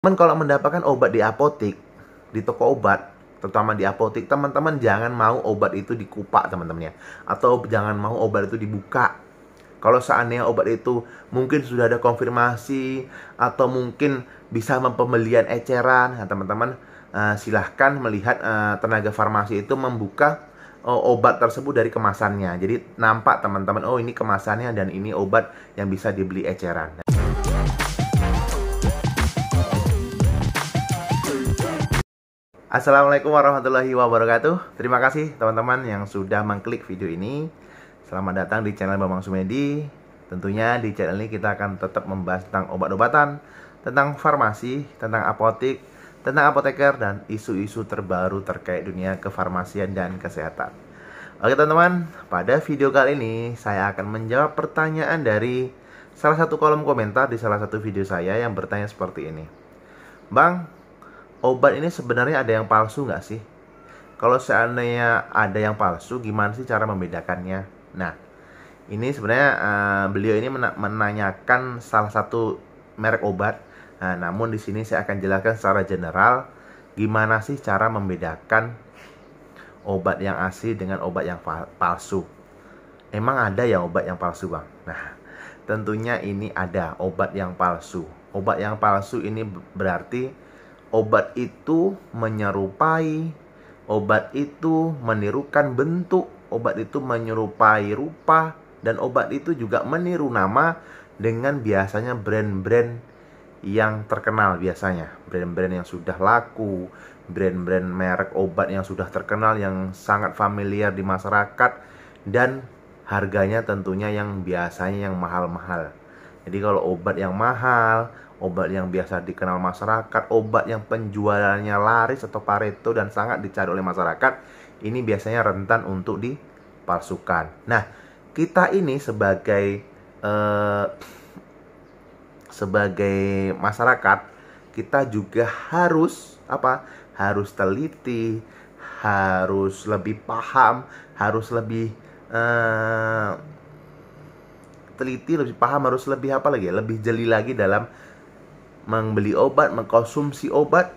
Kalau mendapatkan obat di apotik, di toko obat, terutama di apotik, teman-teman jangan mau obat itu dikupak teman-teman ya. Atau jangan mau obat itu dibuka. Kalau seandainya obat itu mungkin sudah ada konfirmasi atau mungkin bisa pembelian eceran, nah, teman-teman silahkan melihat tenaga farmasi itu membuka obat tersebut dari kemasannya. Jadi nampak teman-teman, oh ini kemasannya dan ini obat yang bisa dibeli eceran. Assalamualaikum warahmatullahi wabarakatuh. Terima kasih teman-teman yang sudah mengklik video ini. Selamat datang di channel Bambang Sumedi. Tentunya di channel ini kita akan tetap membahas tentang obat-obatan, tentang farmasi, tentang apotik, tentang apoteker, dan isu-isu terbaru terkait dunia kefarmasian dan kesehatan. Oke teman-teman, pada video kali ini saya akan menjawab pertanyaan dari salah satu kolom komentar di salah satu video saya yang bertanya seperti ini. Bang, obat ini sebenarnya ada yang palsu nggak sih? Kalau seandainya ada yang palsu, gimana sih cara membedakannya? Nah, ini sebenarnya beliau ini menanyakan salah satu merek obat. Nah, namun di sini saya akan jelaskan secara general gimana sih cara membedakan obat yang asli dengan obat yang palsu. Emang ada ya obat yang palsu, Bang? Nah, tentunya ini ada obat yang palsu. Obat yang palsu ini berarti obat itu menyerupai, obat itu menirukan bentuk, obat itu menyerupai rupa, dan obat itu juga meniru nama dengan biasanya brand-brand yang terkenal biasanya. Brand-brand yang sudah laku, brand-brand merek obat yang sudah terkenal, yang sangat familiar di masyarakat, dan harganya tentunya yang biasanya yang mahal-mahal. Jadi kalau obat yang mahal, obat yang biasa dikenal masyarakat, obat yang penjualannya laris atau pareto dan sangat dicari oleh masyarakat, ini biasanya rentan untuk dipalsukan. Nah, kita ini sebagai masyarakat, kita juga harus harus teliti, harus lebih paham, harus lebih teliti, lebih paham, harus lebih lebih jeli lagi dalam membeli obat, mengkonsumsi obat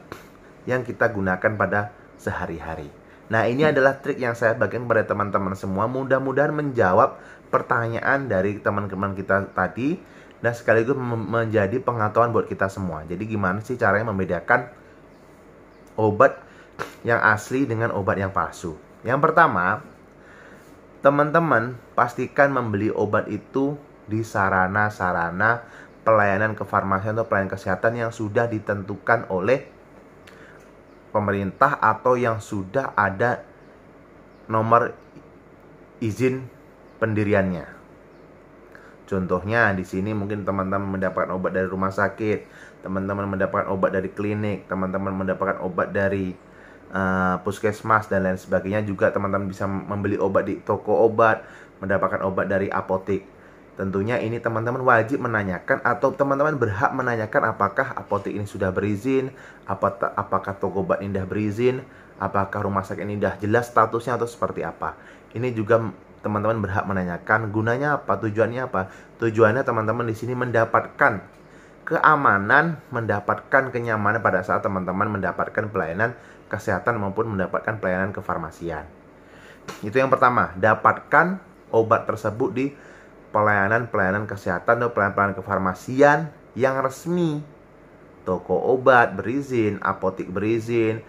yang kita gunakan pada sehari-hari. Nah, ini adalah trik yang saya bagikan kepada teman-teman semua. Mudah-mudahan menjawab pertanyaan dari teman-teman kita tadi dan sekaligus menjadi pengetahuan buat kita semua. Jadi gimana sih caranya membedakan obat yang asli dengan obat yang palsu? Yang pertama, teman-teman pastikan membeli obat itu di sarana-sarana pelayanan kefarmasian atau pelayanan kesehatan yang sudah ditentukan oleh pemerintah atau yang sudah ada nomor izin pendiriannya. Contohnya di sini mungkin teman-teman mendapatkan obat dari rumah sakit, teman-teman mendapatkan obat dari klinik, teman-teman mendapatkan obat dari puskesmas dan lain sebagainya. Juga teman-teman bisa membeli obat di toko obat, mendapatkan obat dari apotik. Tentunya ini teman-teman wajib menanyakan atau teman-teman berhak menanyakan apakah apotek ini sudah berizin, apakah toko obat ini sudah berizin, apakah rumah sakit ini sudah jelas statusnya atau seperti apa. Ini juga teman-teman berhak menanyakan gunanya apa, tujuannya apa. Tujuannya teman-teman di sini mendapatkan keamanan, mendapatkan kenyamanan pada saat teman-teman mendapatkan pelayanan kesehatan maupun mendapatkan pelayanan kefarmasian. Itu yang pertama, dapatkan obat tersebut di pelayanan kesehatan atau pelayanan kefarmasian yang resmi. Toko obat berizin, apotik berizin,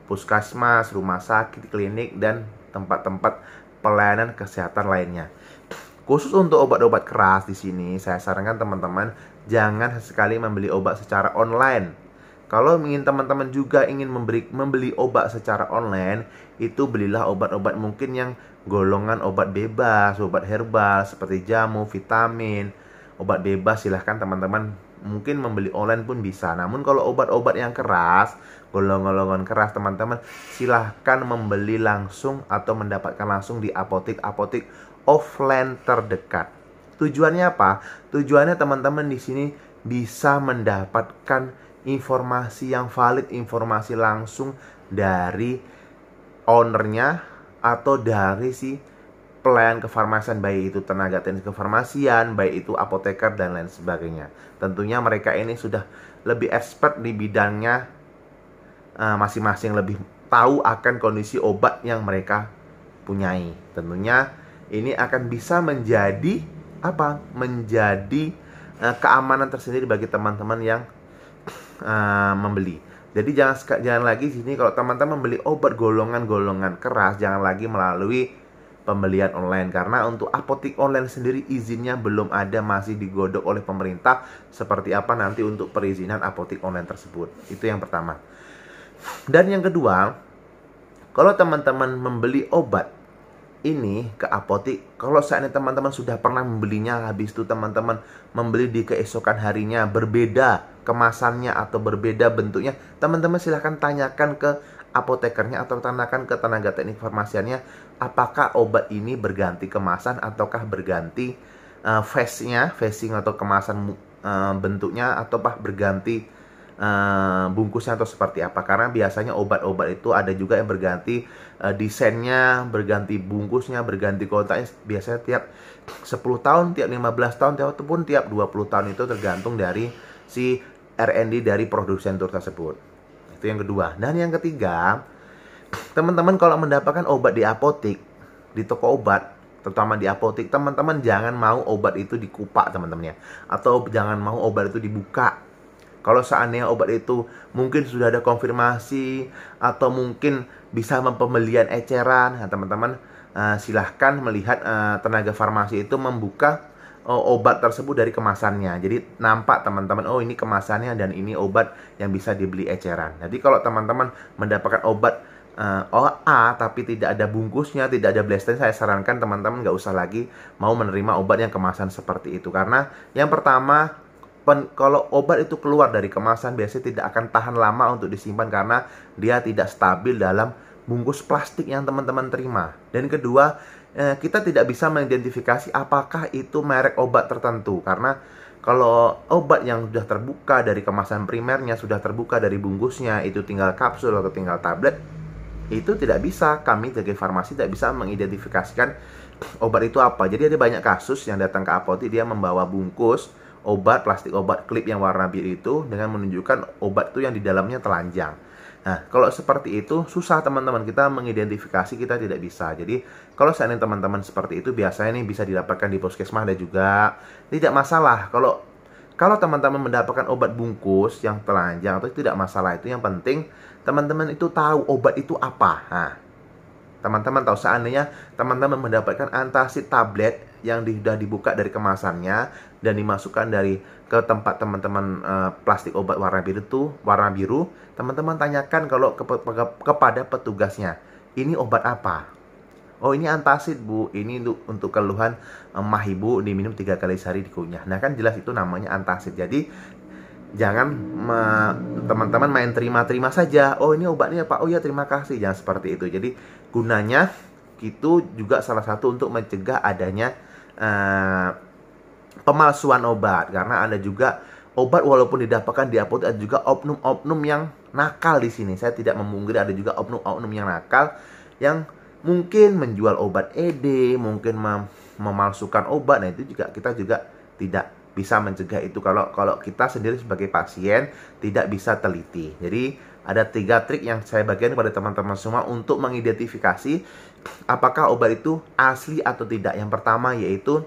puskesmas, rumah sakit, klinik, dan tempat-tempat pelayanan kesehatan lainnya. Khusus untuk obat-obat keras di sini, saya sarankan teman-teman jangan sekali membeli obat secara online. Kalau ingin teman-teman juga ingin membeli obat secara online, itu belilah obat-obat mungkin yang golongan obat bebas, obat herbal seperti jamu, vitamin, obat bebas. Silahkan teman-teman mungkin membeli online pun bisa. Namun kalau obat-obat yang keras, golongan-golongan keras, teman-teman silahkan membeli langsung atau mendapatkan langsung di apotik-apotik offline terdekat. Tujuannya apa? Tujuannya teman-teman di sini bisa mendapatkan informasi yang valid, informasi langsung dari ownernya atau dari si pelayan kefarmasian, baik itu tenaga teknik kefarmasian, baik itu apoteker dan lain sebagainya. Tentunya mereka ini sudah lebih expert di bidangnya masing-masing, lebih tahu akan kondisi obat yang mereka punyai. Tentunya ini akan bisa menjadi apa? Menjadi keamanan tersendiri bagi teman-teman yang membeli. Jadi jangan lagi sini kalau teman-teman membeli obat golongan-golongan keras, jangan lagi melalui pembelian online, karena untuk apotik online sendiri izinnya belum ada, masih digodok oleh pemerintah seperti apa nanti untuk perizinan apotik online tersebut. Itu yang pertama. Dan yang kedua, kalau teman-teman membeli obat ini ke apotik, kalau saat ini teman-teman sudah pernah membelinya, habis itu teman-teman membeli di keesokan harinya berbeda kemasannya atau berbeda bentuknya, teman-teman silahkan tanyakan ke apotekernya atau tanyakan ke tenaga teknik farmasiannya, apakah obat ini berganti kemasan ataukah berganti facing atau kemasan bentuknya, ataukah berganti bungkusnya atau seperti apa. Karena biasanya obat-obat itu ada juga yang berganti desainnya, berganti bungkusnya, berganti kotaknya, biasanya tiap 10 tahun, tiap 15 tahun, ataupun tiap 20 tahun, itu tergantung dari si R&D dari produsen tersebut. Itu yang kedua. Dan yang ketiga, teman-teman kalau mendapatkan obat di apotik, di toko obat, terutama di apotik, teman-teman jangan mau obat itu dikupak teman-teman ya, atau jangan mau obat itu dibuka. Kalau seandainya obat itu mungkin sudah ada konfirmasi atau mungkin bisa pembelian eceran, nah, teman-teman silahkan melihat tenaga farmasi itu membuka obat tersebut dari kemasannya. Jadi nampak teman-teman, oh ini kemasannya dan ini obat yang bisa dibeli eceran. Jadi kalau teman-teman mendapatkan obat A tapi tidak ada bungkusnya, tidak ada blaster, saya sarankan teman-teman nggak usah lagi mau menerima obat yang kemasan seperti itu. Karena yang pertama, kalau obat itu keluar dari kemasan biasanya tidak akan tahan lama untuk disimpan karena dia tidak stabil dalam bungkus plastik yang teman-teman terima. Dan kedua, kita tidak bisa mengidentifikasi apakah itu merek obat tertentu, karena kalau obat yang sudah terbuka dari kemasan primernya, sudah terbuka dari bungkusnya, itu tinggal kapsul atau tinggal tablet, itu tidak bisa, kami sebagai farmasi tidak bisa mengidentifikasikan obat itu apa. Jadi ada banyak kasus yang datang ke apotik, dia membawa bungkus obat, plastik obat klip yang warna biru itu dengan menunjukkan obat itu yang di dalamnya telanjang. Nah, kalau seperti itu susah teman-teman, kita mengidentifikasi, kita tidak bisa. Jadi kalau seandainya teman-teman seperti itu, biasanya ini bisa didapatkan di puskesmas, ada juga, tidak masalah. Kalau teman-teman mendapatkan obat bungkus yang telanjang, atau tidak masalah, itu yang penting teman-teman itu tahu obat itu apa. Nah, teman-teman tahu, seandainya teman-teman mendapatkan antacid tablet yang sudah dibuka dari kemasannya dan dimasukkan ke tempat teman-teman plastik obat warna biru, teman-teman tanyakan kalau kepada petugasnya, ini obat apa? Oh, ini antacid bu, ini untuk keluhan mah ibu, diminum 3 kali sehari dikunyah. Nah kan jelas itu namanya antacid. Jadi jangan teman-teman main terima-terima saja. Oh ini obatnya pak, oh ya terima kasih. Jangan seperti itu. Jadi gunanya itu juga salah satu untuk mencegah adanya pemalsuan obat. Karena ada juga obat walaupun didapatkan di apotek, ada juga oknum-oknum yang nakal di sini. Saya tidak memungkiri ada juga oknum-oknum yang nakal yang mungkin menjual obat ED, mungkin memalsukan obat. Nah itu juga kita juga tidak bisa mencegah itu kalau kita sendiri sebagai pasien tidak bisa teliti. Jadi ada 3 trik yang saya bagikan kepada teman-teman semua untuk mengidentifikasi apakah obat itu asli atau tidak. Yang pertama yaitu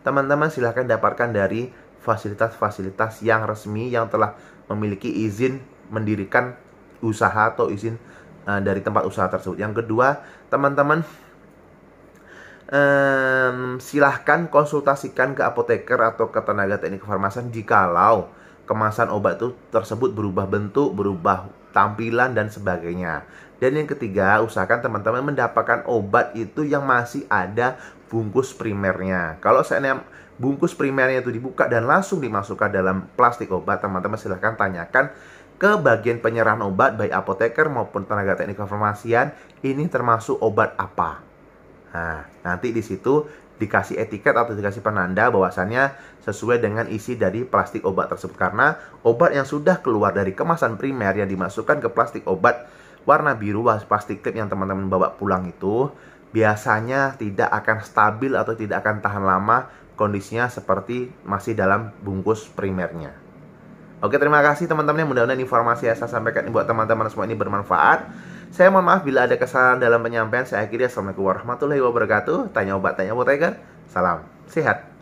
teman-teman silahkan dapatkan dari fasilitas-fasilitas yang resmi yang telah memiliki izin mendirikan usaha atau izin dari tempat usaha tersebut. Yang kedua, teman-teman silahkan konsultasikan ke apoteker atau ke tenaga teknik kefarmasian jikalau kemasan obat itu tersebut berubah bentuk, berubah tampilan dan sebagainya. Dan yang ketiga, usahakan teman-teman mendapatkan obat itu yang masih ada bungkus primernya. Kalau seandainya bungkus primernya itu dibuka dan langsung dimasukkan dalam plastik obat, teman-teman silahkan tanyakan ke bagian penyerahan obat, baik apoteker maupun tenaga teknik kefarmasian, ini termasuk obat apa. Nah, nanti di situ dikasih etiket atau dikasih penanda bahwasannya sesuai dengan isi dari plastik obat tersebut. Karena obat yang sudah keluar dari kemasan primer yang dimasukkan ke plastik obat warna biru, plastik klip yang teman-teman bawa pulang itu, biasanya tidak akan stabil atau tidak akan tahan lama kondisinya seperti masih dalam bungkus primernya. Oke, terima kasih teman-teman. Mudah-mudahan informasi yang saya sampaikan buat teman-teman semua ini bermanfaat. Saya mohon maaf bila ada kesalahan dalam penyampaian. Saya akhiri. Assalamualaikum warahmatullahi wabarakatuh. Tanya obat, tanya apoteker. Salam sehat.